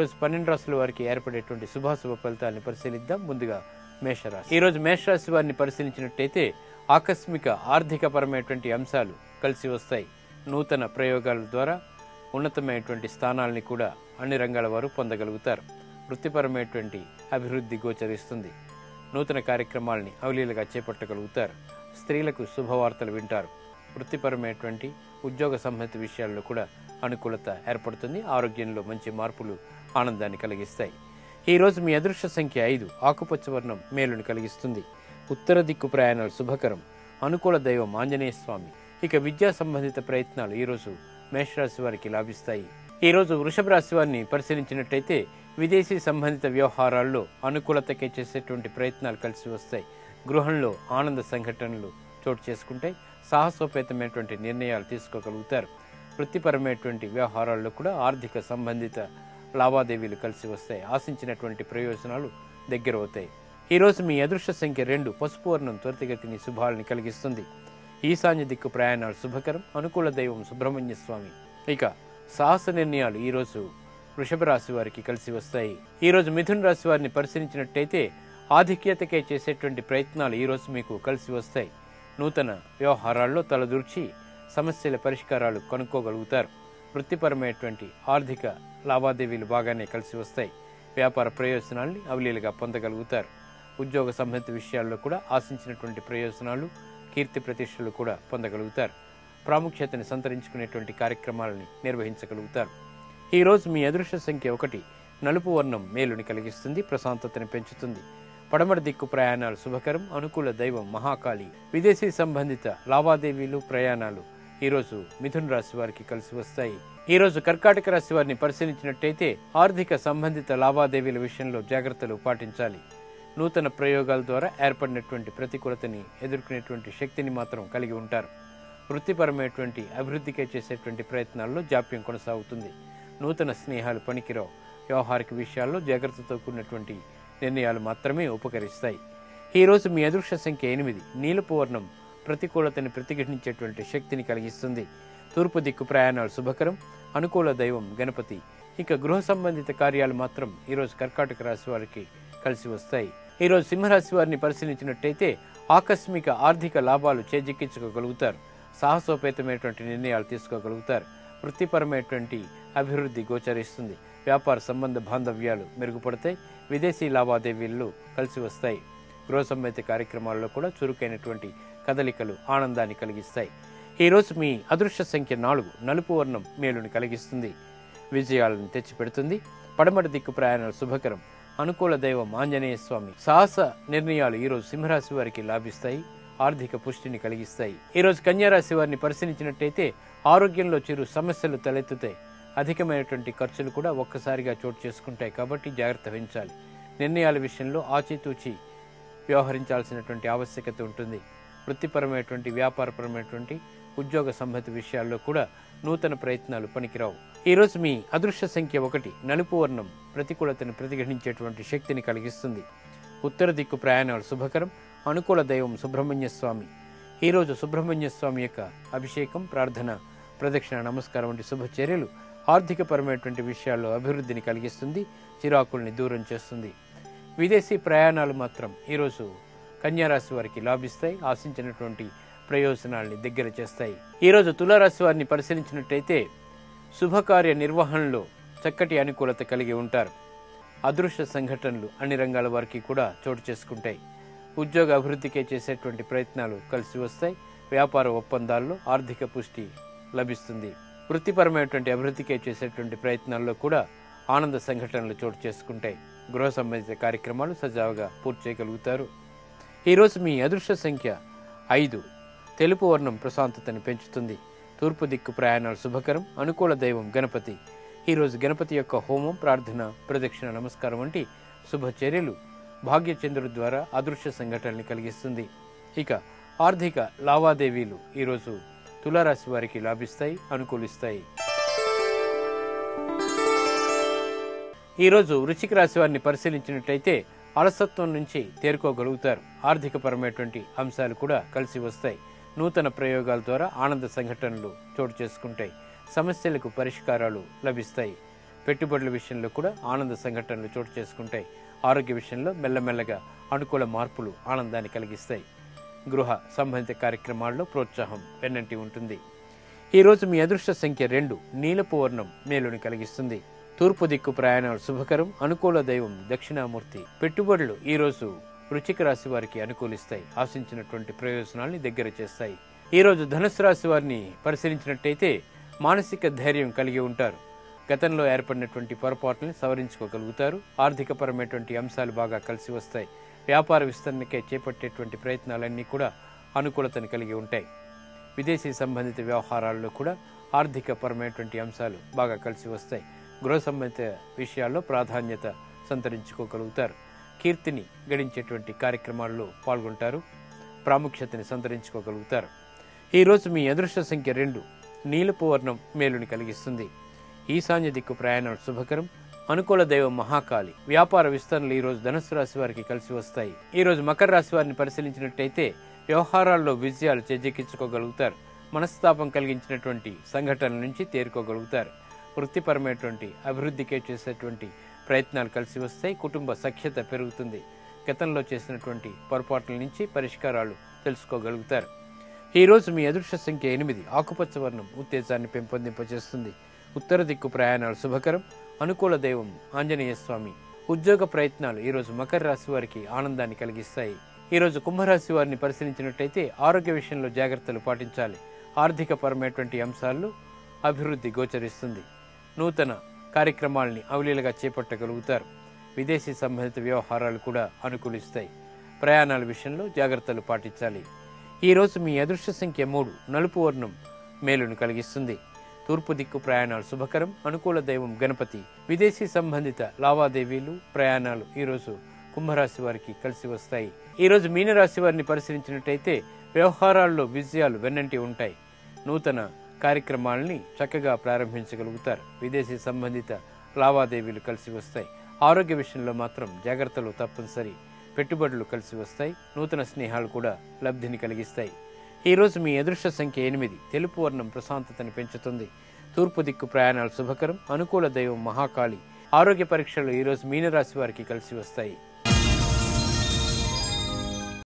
ఈరోజు 12 రాశుల వారికి ఏర్పడేటువంటి శుభాశుభ ఫలితాలను పరిశీలిద్దాం. ముందుగా మేషరాశి. ఈరోజు మేషరాశి వారిని పరిశీలించినట్టయితే ఆకస్మిక ఆర్థికపరమైనటువంటి అంశాలు కలిసి వస్తాయి. నూతన ప్రయోగాల ద్వారా ఉన్నతమైనటువంటి స్థానాలని కూడా అన్ని రంగాల వారు పొందగలుగుతారు. వృత్తిపరమైనటువంటి అభివృద్ధి గోచరిస్తుంది. నూతన కార్యక్రమాలని అవలీలగా చేపట్టగలుగుతారు. స్త్రీలకు శుభవార్తలు వింటారు. వృత్తిపరమైనటువంటి ఉద్యోగ సంబంధిత విషయాల్లో కూడా అనుకూలత ఏర్పడుతుంది. ఆరోగ్యంలో మంచి మార్పులు ఆనందాన్ని కలిగిస్తాయి. ఈరోజు మీ అదృష్ట సంఖ్య 5. ఆకుపచ్చ వర్ణం మేలుని కలిగిస్తుంది. ఉత్తర దిక్కు ప్రయాణాలు శుభకరం. అనుకూల దైవం ఆంజనేయ స్వామి. ఇక విద్యా సంబంధిత ప్రయత్నాలు ఈరోజు మేషరాశి వారికి లాభిస్తాయి. ఈరోజు వృషభ రాశి వారిని పరిశీలించినట్టయితే విదేశీ సంబంధిత వ్యవహారాల్లో అనుకూలతకే చేసేటువంటి ప్రయత్నాలు కలిసి వస్తాయి. గృహంలో ఆనంద సంఘటనలు చోటు చేసుకుంటాయి. సాహసోపేతమైనటువంటి నిర్ణయాలు తీసుకోగలుగుతారు. వృత్తిపరమైనటువంటి వ్యవహారాల్లో కూడా ఆర్థిక సంబంధిత లావాదేవీలు కలిసి వస్తాయి. ఆశించినటువంటి ప్రయోజనాలు దగ్గర అవుతాయి. ఈరోజు మీ అదృష్ట సంఖ్య 2. పసుపు వర్ణం త్వరితగతిని శుభాలని కలిగిస్తుంది. ఈశాన్య దిక్కు ప్రయాణాలు శుభకరం. అనుకూల దైవం సుబ్రహ్మణ్య స్వామి. ఇక సాహస నిర్ణయాలు ఈరోజు వృషభ రాశి వారికి కలిసి వస్తాయి. ఈరోజు మిథున రాశి వారిని పరిశీలించినట్టయితే ఆధిక్యతకే చేసేటువంటి ప్రయత్నాలు ఈరోజు మీకు కలిసి వస్తాయి. నూతన వ్యవహారాల్లో తలదూర్చి సమస్యల పరిష్కారాలు కనుక్కోగలుగుతారు. వృత్తిపరమైనటువంటి ఆర్థిక లావాదేవీలు బాగానే కలిసి వస్తాయి. వ్యాపార ప్రయోజనాల్ని అవలీలుగా పొందగలుగుతారు. ఉద్యోగ సంబంధిత విషయాల్లో కూడా ఆశించినటువంటి ప్రయోజనాలు, కీర్తి ప్రతిష్టలు కూడా పొందగలుగుతారు. ప్రాముఖ్యతను సంతరించుకునేటువంటి కార్యక్రమాలని నిర్వహించగలుగుతారు. ఈరోజు మీ అదృష్ట సంఖ్య 1. నలుపు వర్ణం మేలుని కలిగిస్తుంది. ప్రశాంతతను పెంచుతుంది. పడమర దిక్కు ప్రయాణాలు శుభకరం. అనుకూల దైవం మహాకాళి. విదేశీ సంబంధిత లావాదేవీలు, ప్రయాణాలు ఈరోజు మిథున రాశి వారికి కలిసి వస్తాయి. ఈరోజు కర్కాటక రాశి వారిని పరిశీలించినట్టయితే ఆర్థిక సంబంధిత లావాదేవీల విషయంలో జాగ్రత్తలు పాటించాలి. నూతన ప్రయోగాల ద్వారా ఏర్పడినటువంటి ప్రతికూలతని ఎదుర్కొనేటువంటి శక్తిని మాత్రం కలిగి ఉంటారు. వృత్తిపరమైనటువంటి అభివృద్ధికే చేసేటువంటి ప్రయత్నాల్లో జాప్యం కొనసాగుతుంది. నూతన స్నేహాలు పనికిరావు. వ్యవహారిక విషయాల్లో జాగ్రత్తతో కూడినటువంటి నిర్ణయాలు మాత్రమే ఉపకరిస్తాయి. ఈరోజు మీ అదృష్ట సంఖ్య 8. నీలపు వర్ణం ప్రతికూలతని ప్రతిఘటించేటువంటి శక్తిని కలిగిస్తుంది. తూర్పు దిక్కు ప్రయాణాలు శుభకరం. అనుకూల దైవం గణపతి. ఇక గృహ సంబంధిత కార్యాలు మాత్రం ఈరోజు కర్కాటక రాశి వారికి కలిసి వస్తాయి. ఈరోజు సింహరాశి వారిని పరిశీలించినట్టయితే ఆకస్మిక ఆర్థిక లాభాలు చేజిక్కించుకోగలుగుతారు. సాహసోపేతమైనటువంటి నిర్ణయాలు తీసుకోగలుగుతారు. వృత్తిపరమైనటువంటి అభివృద్ధి గోచరిస్తుంది. వ్యాపార సంబంధ బాంధవ్యాలు మెరుగుపడతాయి. విదేశీ లావాదేవీలు కలిసి వస్తాయి. గృహ సంబంధిత కార్యక్రమాల్లో కూడా చురుకైనటువంటి కదలికలు ఆనందాన్ని కలిగిస్తాయి. ఈరోజు మీ అదృష్ట సంఖ్య 4. నలుపు వర్ణం మేలుని కలిగిస్తుంది. విజయాలను తెచ్చిపెడుతుంది. పడమటి దిక్కు ప్రయాణాలు శుభకరం. అనుకూల దైవం ఆంజనేయ స్వామి. సాహస నిర్ణయాలు ఈరోజు సింహరాశి వారికి లాభిస్తాయి. ఆర్థిక పుష్టిని కలిగిస్తాయి. ఈరోజు కన్యారాశి వారిని పరిశీలించినట్టయితే ఆరోగ్యంలో చిరు సమస్యలు తలెత్తుతాయి. అధికమైనటువంటి ఖర్చులు కూడా ఒక్కసారిగా చోటు చేసుకుంటాయి. కాబట్టి జాగ్రత్త వహించాలి. నిర్ణయాల విషయంలో ఆచితూచి వ్యవహరించాల్సినటువంటి ఆవశ్యకత ఉంటుంది. వృత్తిపరమైనటువంటి, వ్యాపారపరమైనటువంటి, ఉద్యోగ సంబంధిత విషయాల్లో కూడా నూతన ప్రయత్నాలు పనికిరావు. ఈరోజు మీ అదృష్ట సంఖ్య 1. నలుపు వర్ణం ప్రతికూలతను ప్రతిఘటించేటువంటి శక్తిని కలిగిస్తుంది. ఉత్తర దిక్కు ప్రయాణాలు శుభకరం. అనుకూల దైవం సుబ్రహ్మణ్య స్వామి. ఈరోజు సుబ్రహ్మణ్య స్వామి యొక్క అభిషేకం, ప్రార్థన, ప్రదక్షిణ, నమస్కారం వంటి శుభచర్యలు ఆర్థికపరమైనటువంటి విషయాల్లో అభివృద్ధిని కలిగిస్తుంది. చిరాకుల్ని దూరం చేస్తుంది. విదేశీ ప్రయాణాలు మాత్రం ఈరోజు కన్యారాశి వారికి లాభిస్తాయి. ఆశించినటువంటి ప్రయోజనాల్ని దగ్గర చేస్తాయి. ఈరోజు తులారాశి వారిని పరిశీలించినట్టయితే శుభకార్య నిర్వహణలో చక్కటి అనుకూలత కలిగి ఉంటారు. అదృష్ట సంఘటనలు అన్ని రంగాల వారికి కూడా చోటు చేసుకుంటాయి. ఉద్యోగ అభివృద్ధికే చేసేటువంటి ప్రయత్నాలు కలిసి వస్తాయి. వ్యాపార ఒప్పందాల్లో ఆర్థిక పుష్టి లభిస్తుంది. వృత్తిపరమైనటువంటి అభివృద్ధికే చేసేటువంటి ప్రయత్నాల్లో కూడా ఆనంద సంఘటనలు చోటు చేసుకుంటాయి. గృహ సంబంధిత కార్యక్రమాలు సజావుగా పూర్తి చేయగలుగుతారు. ఈరోజు మీ అదృష్ట సంఖ్య 5. తెలుపు వర్ణం ప్రశాంతతని పెంచుతుంది. తూర్పు దిక్కు ప్రయాణాలు శుభకరం. అనుకూల దైవం గణపతి. ఈరోజు గణపతి యొక్క హోమం, ప్రార్థన, ప్రదక్షిణ, నమస్కారం వంటి శుభచర్యలు భాగ్యచంద్రుడి ద్వారా అదృశ్య సంఘటనని కలిగిస్తుంది. ఇక ఆర్థిక లావాదేవీలు ఈరోజు తులారాశి వారికి లాభిస్తాయి, అనుకూలిస్తాయి. ఈరోజు వృశ్చిక రాశి వారిని పరిశీలించినట్లయితే అలసత్వం నుంచి తేరుకోగలుగుతారు. ఆర్థిక పరమైనటువంటి అంశాలు కూడా కలిసి వస్తాయి. నూతన ప్రయోగాల ద్వారా ఆనంద సంఘటనలు చోటు చేసుకుంటాయి. సమస్యలకు పరిష్కారాలు లభిస్తాయి. పెట్టుబడుల విషయంలో కూడా ఆనంద సంఘటనలు చోటు చేసుకుంటాయి. ఆరోగ్య విషయంలో మెల్లమెల్లగా అనుకూల మార్పులు ఆనందాన్ని కలిగిస్తాయి. గృహ సంబంధిత కార్యక్రమాల్లో ప్రోత్సాహం వెన్నంటి ఉంటుంది. ఈరోజు మీ అదృష్ట సంఖ్య 2, నీలపు వర్ణం మేలుని కలిగిస్తుంది. తూర్పు దిక్కు ప్రయాణాలు శుభకరం. అనుకూల దైవం దక్షిణామూర్తి. పెట్టుబడులు ఈరోజు వృశ్చిక రాశి వారికి అనుకూలిస్తాయి. ఆశించినటువంటి ప్రయోజనాల్ని దగ్గర చేస్తాయి. ఈరోజు ధనుస్సు రాశి వారిని పరిశీలించినట్టయితే మానసిక ధైర్యం కలిగి ఉంటారు. గతంలో ఏర్పడినటువంటి పొరపాట్లను సవరించుకోగలుగుతారు. ఆర్థికపరమైనటువంటి అంశాలు బాగా కలిసి వస్తాయి. వ్యాపార విస్తరణకే చేపట్టేటువంటి ప్రయత్నాలన్నీ కూడా అనుకూలతను కలిగి ఉంటాయి. విదేశీ సంబంధిత వ్యవహారాల్లో కూడా ఆర్థికపరమైనటువంటి అంశాలు బాగా కలిసి వస్తాయి. గృహ సంబంధిత విషయాల్లో ప్రాధాన్యత సంతరించుకోగలుగుతారు. కీర్తిని గడించేటువంటి కార్యక్రమాల్లో పాల్గొంటారు. ప్రాముఖ్యతని సంతరించుకోగలుగుతారు. ఈరోజు మీ అదృష్ట సంఖ్య 2, నీలపు వర్ణం మేలుని కలిగిస్తుంది. ఈశాన్య దిక్కు ప్రయాణాలు శుభకరం. అనుకూల దైవం మహాకాళి. వ్యాపార విస్తరణలు ఈరోజు ధనుస్సు రాశి వారికి కలిసి వస్తాయి. ఈరోజు మకర రాశి వారిని పరిశీలించినట్టయితే వ్యవహారాల్లో విజయాలు చేజెక్కించుకోగలుగుతారు. మనస్తాపం కలిగించినటువంటి సంఘటనల నుంచి తేరుకోగలుగుతారు. వృత్తిపరమైనటువంటి అభివృద్ధికే చేసేటువంటి ప్రయత్నాలు కలిసి వస్తాయి. కుటుంబ సఖ్యత పెరుగుతుంది. గతంలో చేసినటువంటి పొరపాట్ల నుంచి పరిష్కారాలు తెలుసుకోగలుగుతారు. ఈరోజు మీ అదృష్ట సంఖ్య 8, ఆకుపచ్చ వర్ణం ఉత్తేజాన్ని పెంపొందింపజేస్తుంది. ఉత్తర దిక్కు ప్రయాణాలు శుభకరం. అనుకూల దైవం ఆంజనేయ స్వామి. ఉద్యోగ ప్రయత్నాలు ఈరోజు మకర రాశి వారికి ఆనందాన్ని కలిగిస్తాయి. ఈరోజు కుంభరాశి వారిని పరిశీలించినట్టయితే ఆరోగ్య విషయంలో జాగ్రత్తలు పాటించాలి. ఆర్థిక పరమైనటువంటి అంశాల్లో అభివృద్ధి గోచరిస్తుంది. నూతన కార్యక్రమాలని అవలీలగా చేపట్టగలుగుతారు. విదేశీ సంబంధిత వ్యవహారాలు కూడా అనుకూలిస్తాయి. ప్రయాణాల విషయంలో జాగ్రత్తలు పాటించాలి. ఈరోజు మీ అదృష్ట సంఖ్య 3, నలుపు వర్ణం మేలును కలిగిస్తుంది. తూర్పు దిక్కు ప్రయాణాలు శుభకరం. అనుకూల దైవం గణపతి. విదేశీ సంబంధిత లావాదేవీలు ప్రయాణాలు ఈరోజు కుంభరాశి వారికి కలిసి వస్తాయి. ఈరోజు మీనరాశి వారిని పరిశీలించినట్టయితే వ్యవహారాల్లో విజయాలు వెన్నంటి ఉంటాయి. నూతన కార్యక్రమాలని చక్కగా ప్రారంభించగలుగుతారు. విదేశీ సంబంధిత లావాదేవీలు కలిసి వస్తాయి. ఆరోగ్య విషయంలో మాత్రం జాగ్రత్తలు తప్పనిసరి. పెట్టుబడులు కలిసి వస్తాయి. నూతన స్నేహాలు కూడా లబ్ధిని కలిగిస్తాయి. ఈరోజు మీ అదృష్ట సంఖ్య 8, తెలుపు వర్ణం ప్రశాంతతని పెంచుతుంది. తూర్పు దిక్కు ప్రయాణాలు శుభకరం. అనుకూల దైవం మహాకాళి. ఆరోగ్య పరీక్షలు ఈరోజు మీనరాశి వారికి కలిసి వస్తాయి.